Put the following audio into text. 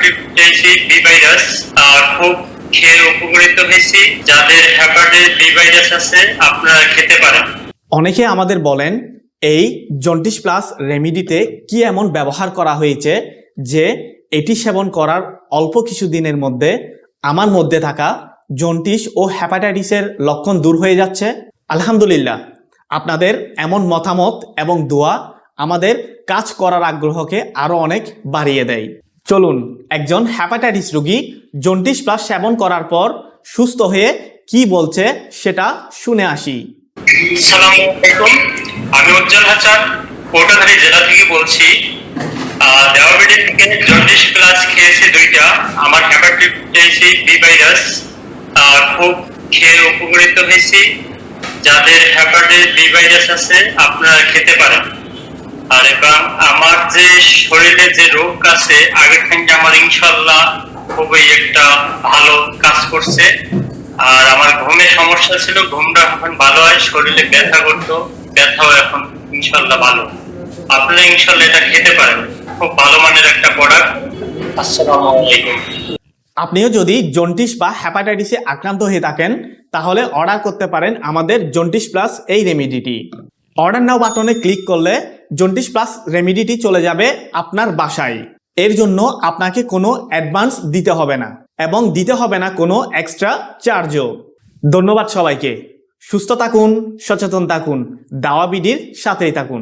Hepatitis B virus খুব খেয়ে উপকৃত হয়েছি। যাদের হেপাটাইটিস বি ভাইরাস আছে আপনারা খেতে পারেন। অনেকে আমাদের বলেন এই জন্ডিস প্লাস রেমিডিতে কি এমন ব্যবহার করা হয়েছে যে এটি সেবন করার অল্প কিছু দিনের মধ্যে আমার মধ্যে থাকা জন্ডিস ও হেপাটাইটিসের লক্ষণ দূর হয়ে যাচ্ছে। আলহামদুলিল্লাহ, আপনাদের এমন মতামত এবং দোয়া আমাদের কাজ করার আগ্রহকে আরো অনেক বাড়িয়ে দেয়। চলুন একজন হেপাটাইটিস রোগী জন্ডিস প্লাস সেবন করার পর সুস্থ হয়ে কি বলছে সেটা শুনে আসি। আসসালামু আলাইকুম, আমি উজ্জ্বল হাসান কোটাধারী জেলা থেকে বলছি। দেওয়াবিড়ি থেকে জন্ডিস প্লাস খেয়েছি 2টা। আমার হেপাটাইটিস বি ভাইরাস খুব খেয়ে উপকৃত হয়েছি। যাদের হেপাটাইটিস বি ভাইরাস আছে আপনারা খেতে পারেন। আর এবং আমার যে শরীরে যে রোগ আছে আগে থেকে আমার ইনশাল্লাহ খুবই একটা ভালো কাজ করছে। আর আমার ঘুমের সমস্যা ছিল, ঘুমটা এখন ভালো হয়। শরীরে ব্যথা করতো, ব্যথাও এখন ইনশাল্লাহ ভালো। আপনারা ইনশাল্লাহ এটা খেতে পারেন, খুব ভালো মানের একটা প্রোডাক্ট। আসসালামু আলাইকুম। আপনিও যদি জন্ডিস বা হেপাটাইটিসে আক্রান্ত হয়ে থাকেন তাহলে অর্ডার করতে পারেন আমাদের জন্ডিস প্লাস এই রেমিডিটি। অর্ডার নাও বাটনে ক্লিক করলে জন্ডিস প্লাস রেমিডিটি চলে যাবে আপনার বাসায়। এর জন্য আপনাকে কোনো অ্যাডভান্স দিতে হবে না এবং দিতে হবে না কোনো এক্সট্রা চার্জও। ধন্যবাদ সবাইকে। সুস্থ থাকুন, সচেতন থাকুন, দাওয়া বিডির সাথেই থাকুন।